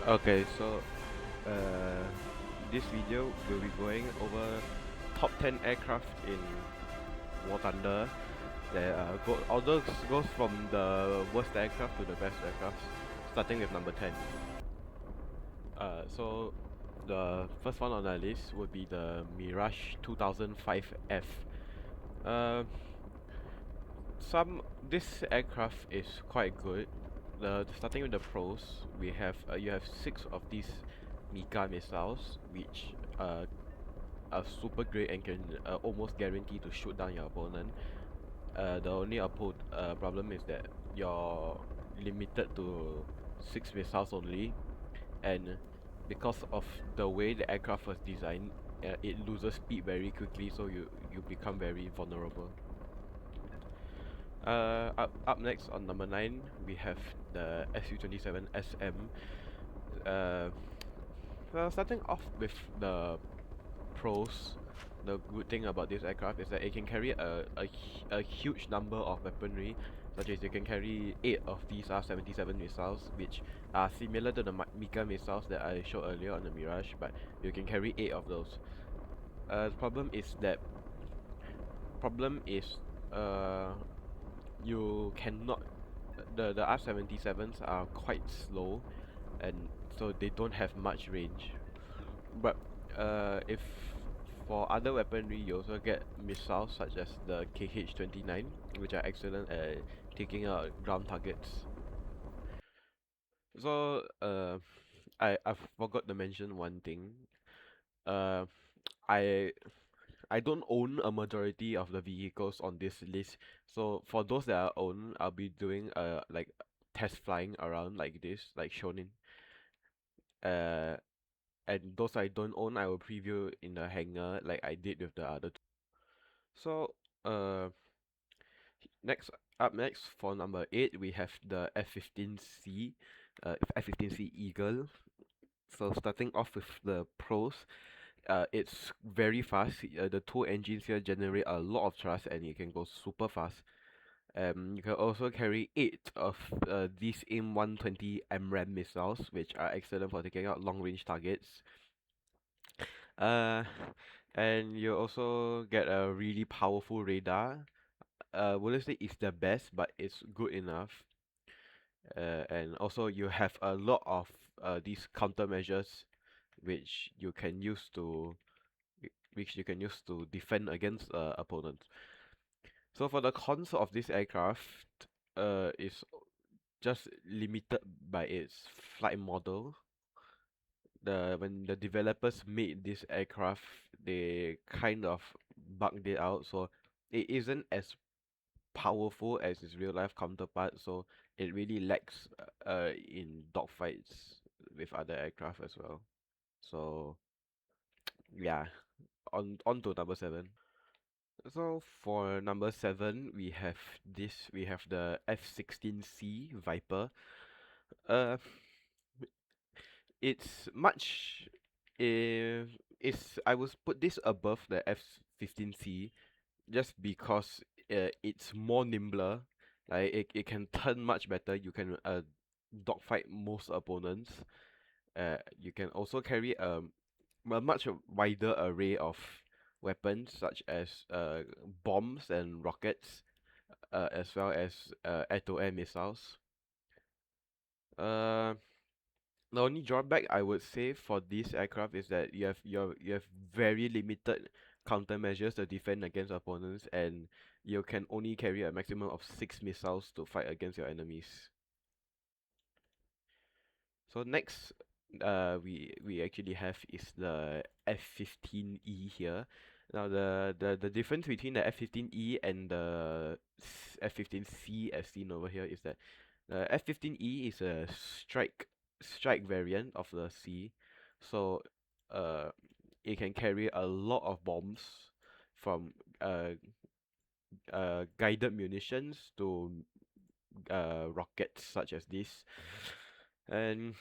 Okay, so uh, this video will be going over top 10 aircraft in War Thunder. All those goes from the worst aircraft to the best aircraft, starting with number 10. So the first one on our list would be the Mirage 2005F. Uh, this aircraft is quite good. Starting with the pros, you have 6 of these Mika missiles, which are super great and can almost guarantee to shoot down your opponent. The only problem is that you're limited to 6 missiles only, and because of the way the aircraft was designed, it loses speed very quickly, so you become very vulnerable. Up next on number 9, we have the Su-27 SM. Uh, well, starting off with the pros, the good thing about this aircraft is that it can carry a huge number of weaponry, such as you can carry 8 of these R-77 missiles, which are similar to the Mika missiles that I showed earlier on the Mirage, but you can carry 8 of those. The problem is uh, you cannot the R-77s are quite slow, and so they don't have much range. But if for other weaponry, you also get missiles such as the KH-29, which are excellent at taking out ground targets. So I forgot to mention one thing. Uh, I I don't own a majority of the vehicles on this list. So for those that I own, I'll be doing like test flying around like this, like shown in. Uh, and those I don't own, I will preview in the hangar like I did with the other two. So uh, next for number 8, we have the F-15C, F-15C Eagle. So starting off with the pros, it's very fast. The two engines here generate a lot of thrust, and it can go super fast. You can also carry 8 of these AIM-120 AMRAAM missiles, which are excellent for taking out long-range targets. Uh, and you also get a really powerful radar. Wouldn't say it's the best, but it's good enough. And also you have a lot of these countermeasures, which you can use to which you can use to defend against opponents. So for the cons of this aircraft, is just limited by its flight model. When the developers made this aircraft, they kind of bugged it out, so it isn't as powerful as its real life counterpart, so it really lacks in dogfights with other aircraft as well. So yeah, on to number 7. So for number 7, we have the F-16C Viper. Uh, it's much it's I would put this above the F-15C just because it's more nimbler. Like it can turn much better. You can dogfight most opponents. You can also carry a much wider array of weapons such as bombs and rockets, as well as air-to-air missiles. Uh, the only drawback I would say for this aircraft is that you have very limited countermeasures to defend against opponents, and you can only carry a maximum of 6 missiles to fight against your enemies. So next, we actually have is the F-15E here. Now the difference between the F-15E and the F-15C as seen over here is that the F-15E is a strike variant of the C, so uh it can carry a lot of bombs, from uh guided munitions to rockets such as this, and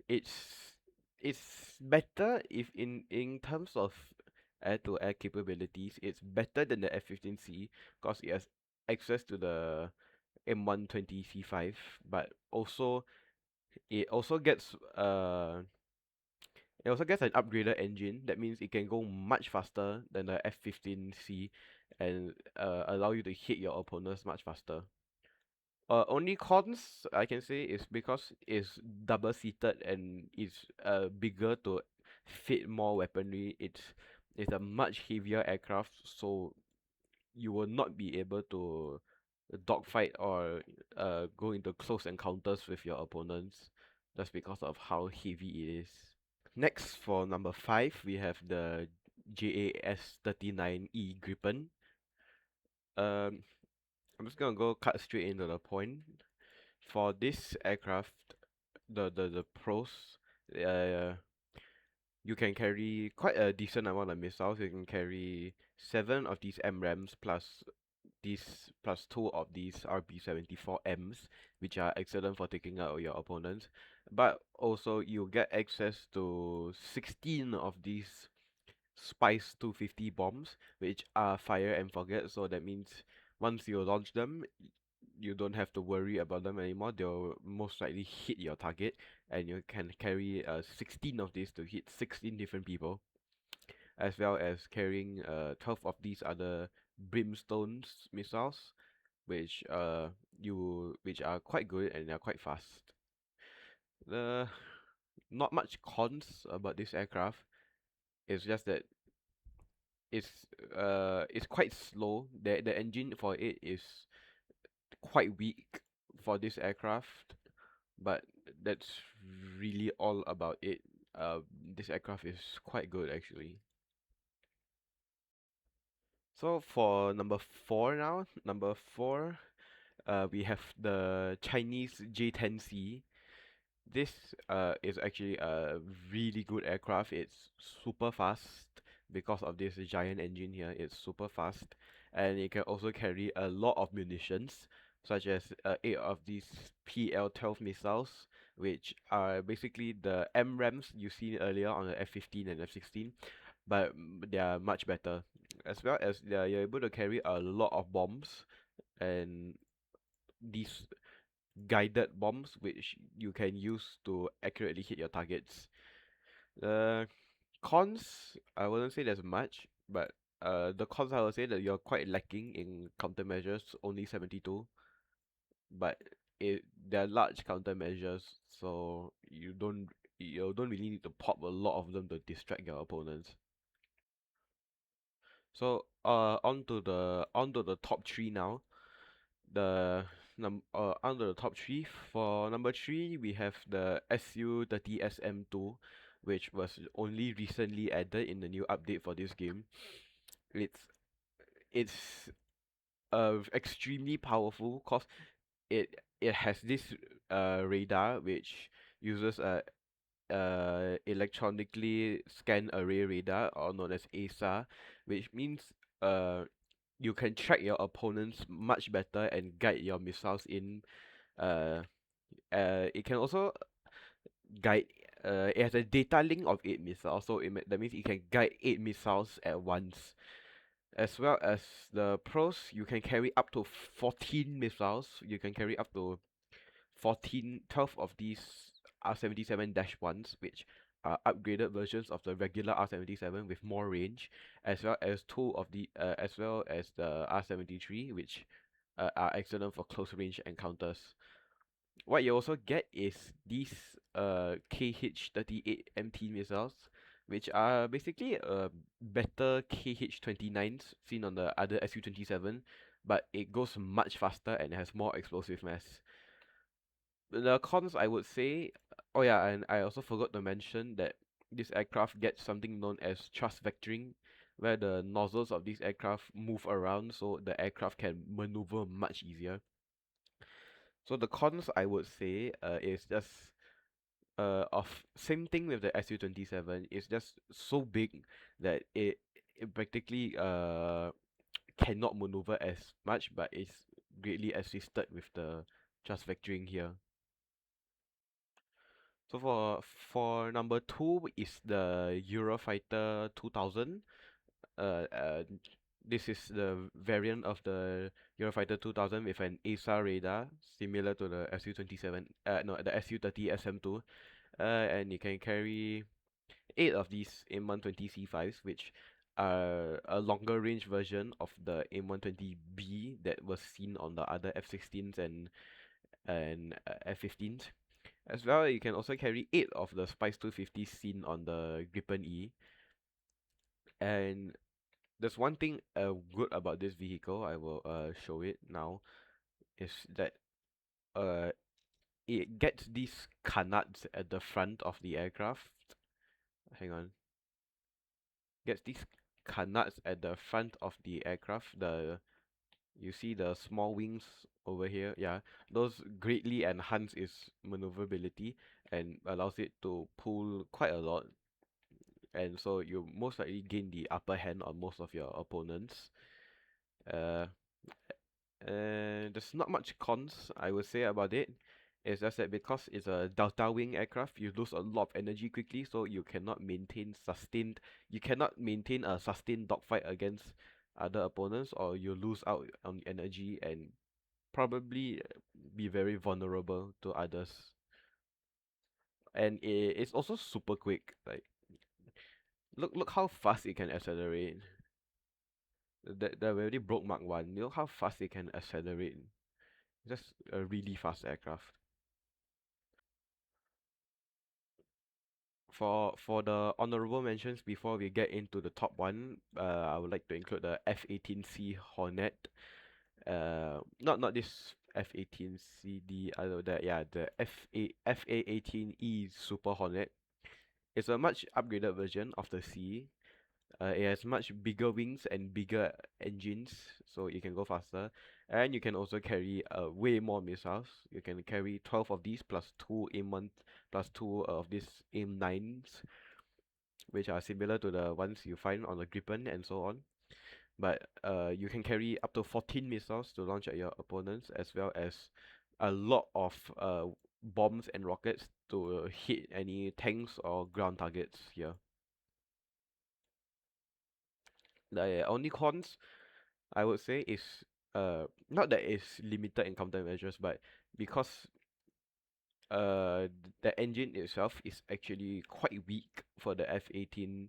it's it's better if in terms of air-to-air capabilities. It's better than the F-15C because it has access to the M120 C5, but also It also gets uh it also gets an upgraded engine. That means it can go much faster than the F-15C and allow you to hit your opponents much faster. Only cons I can say is because it's double seated and it's bigger to fit more weaponry. It's a much heavier aircraft, so you will not be able to dogfight or go into close encounters with your opponents just because of how heavy it is. Next, for number 5, we have the JAS-39E Gripen. Um, I'm just gonna go cut straight into the point. For this aircraft, the pros, uh, you can carry quite a decent amount of missiles. You can carry 7 of these MRAMs plus 2 of these RB-74Ms, which are excellent for taking out your opponents. But also you get access to 16 of these Spice 250 bombs, which are fire and forget. So that means once you launch them, you don't have to worry about them anymore. They'll most likely hit your target, and you can carry 16 of these to hit 16 different people, as well as carrying 12 of these other brimstones missiles, which are quite good and are quite fast. The Not much cons about this aircraft. It's just that it's quite slow. The engine for it is quite weak for this aircraft, but that's really all about it. This aircraft is quite good actually. So for number 4 now, we have the Chinese J-10C. This is actually a really good aircraft. It's super fast because of this giant engine here. It's super fast, and it can also carry a lot of munitions, such as 8 of these PL-12 missiles, which are basically the MRAMs you seen earlier on the F-15 and F-16, but they are much better. As well as you're able to carry a lot of bombs and these guided bombs which you can use to accurately hit your targets. The cons, I wouldn't say there's much, but the cons I would say that you're quite lacking in countermeasures, only 72, but they're large countermeasures, so you don't really need to pop a lot of them to distract your opponents. So onto the top three now. Under the top three, for number three, we have the SU-30SM2, which was only recently added in the new update for this game. It's it's extremely powerful cause it has this radar which uses a electronically scan array radar, or known as ASA, which means uh you can track your opponents much better and guide your missiles in. Uh, it can also guide. It has a data link of 8 missiles, so that means it can guide 8 missiles at once. As well as the pros, you can carry up to 14 missiles. You can carry up to 12 of these R77-1s, which are upgraded versions of the regular R77 with more range, as well as the R73, which are excellent for close range encounters. What you also get is these KH-38 MT missiles, which are basically better KH-29s seen on the other Su-27, but it goes much faster and has more explosive mass. The cons, I would say, oh yeah, and I also forgot to mention that this aircraft gets something known as thrust vectoring, where the nozzles of this aircraft move around so the aircraft can maneuver much easier. So the cons, I would say, is just of same thing with the Su-27. It's just so big that it practically cannot maneuver as much, but it's greatly assisted with the thrust vectoring here. So for number 2 is the Eurofighter 2000. Uh, uh, this is the variant of the Eurofighter 2000 with an ASAR radar similar to the Su-27, no, the Su-30 SM2. And you can carry 8 of these AIM-120C5s, which are a longer range version of the AIM-120B that was seen on the other F-16s and F-15s. As well, you can also carry 8 of the Spice 250 seen on the Gripen E. And there's one thing good about this vehicle, I will show it now, is that uh it gets these canards at the front of the aircraft. Hang on. Gets these canards at the front of the aircraft. You see the small wings over here? Yeah, those greatly enhance its maneuverability and allows it to pull quite a lot. And so you most likely gain the upper hand on most of your opponents. Uh, and there's not much cons I would say about it. It's just that because it's a delta wing aircraft, you lose a lot of energy quickly, so you cannot maintain a sustained dogfight against other opponents, or you lose out on energy and probably be very vulnerable to others. And it's also super quick. Like look how fast it can accelerate. That already broke Mark 1. You know how fast it can accelerate. Just a really fast aircraft. For the honorable mentions before we get into the top one, I would like to include the F-18C Hornet. Not this F-18C, the other that yeah, the FA-18E Super Hornet. It's a much upgraded version of the C. It has much bigger wings and bigger engines, so you can go faster. And you can also carry way more missiles. You can carry 12 of these plus 2 AIM-1 plus 2 of these AIM-9s, which are similar to the ones you find on the Gripen and so on. But you can carry up to 14 missiles to launch at your opponents, as well as a lot of bombs and rockets to hit any tanks or ground targets here. The only cons I would say is not that it's limited in countermeasures, but because the engine itself is actually quite weak for the F-18.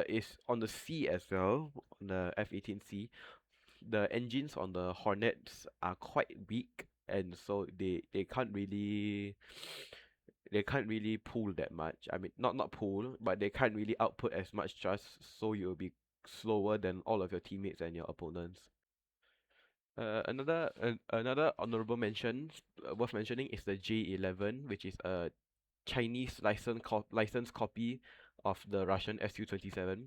Is on the C as well, on the F-18C. The engines on the Hornets are quite weak, and so they can't really pull that much. I mean, not pull, but they can't really output as much thrust, so you'll be slower than all of your teammates and your opponents. Another honorable mention worth mentioning is the J11, which is a Chinese licensed copy of the Russian Su-27.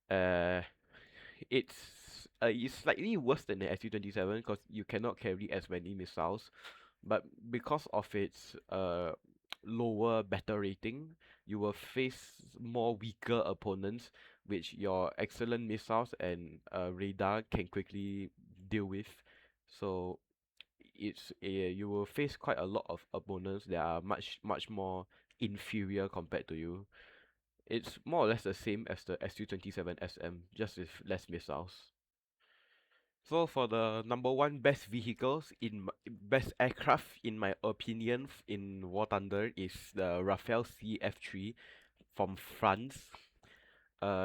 Uh, it's slightly worse than the Su-27 because you cannot carry as many missiles, but because of its lower battle rating, you will face more weaker opponents, which your excellent missiles and radar can quickly deal with. So you will face quite a lot of opponents that are much more inferior compared to you. It's more or less the same as the Su-27 SM, just with less missiles. So for the number one best vehicles best aircraft in my opinion in War Thunder is the Rafale CF3 from France.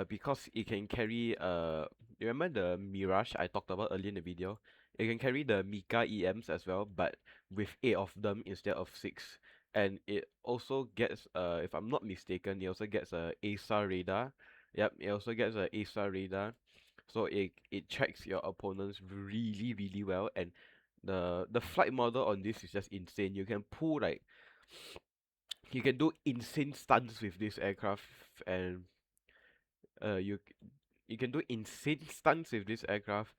Because it can carry you remember the Mirage I talked about earlier in the video? It can carry the Mika EMs as well, but with 8 of them instead of 6. And it also gets if I'm not mistaken, it also gets a ASAR radar. Yep, it also gets a ASAR radar. So it tracks your opponents really well, and the flight model on this is just insane. You can do insane stunts with this aircraft, and uh you you can do insane stunts with this aircraft,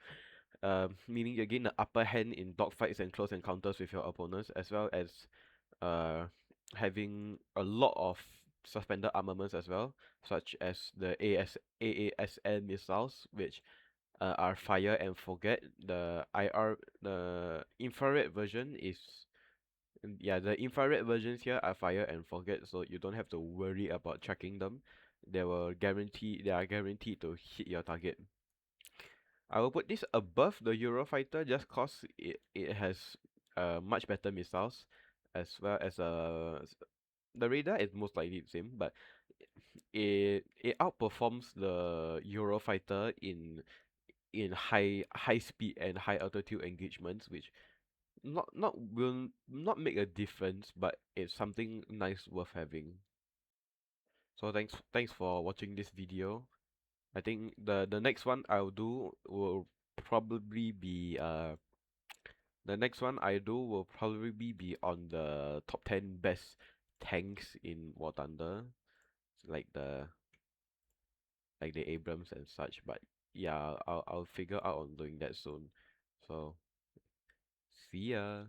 meaning you gain the upper hand in dogfights and close encounters with your opponents, as well as uh, having a lot of suspended armaments as well, such as the AASN missiles, which are fire and forget. The infrared version is yeah, the infrared versions here are fire and forget, so you don't have to worry about tracking them. They are guaranteed to hit your target. I will put this above the Eurofighter just cause it has much better missiles as well as the radar is most likely the same, but it outperforms the Eurofighter in high speed and high altitude engagements, which not will not make a difference, but it's something nice worth having. So thanks for watching this video. I think the next one I'll do will probably be the next one I do will probably be on the top 10 best tanks in War Thunder, like the Abrams and such. But yeah, I'll figure out on doing that soon. So see ya.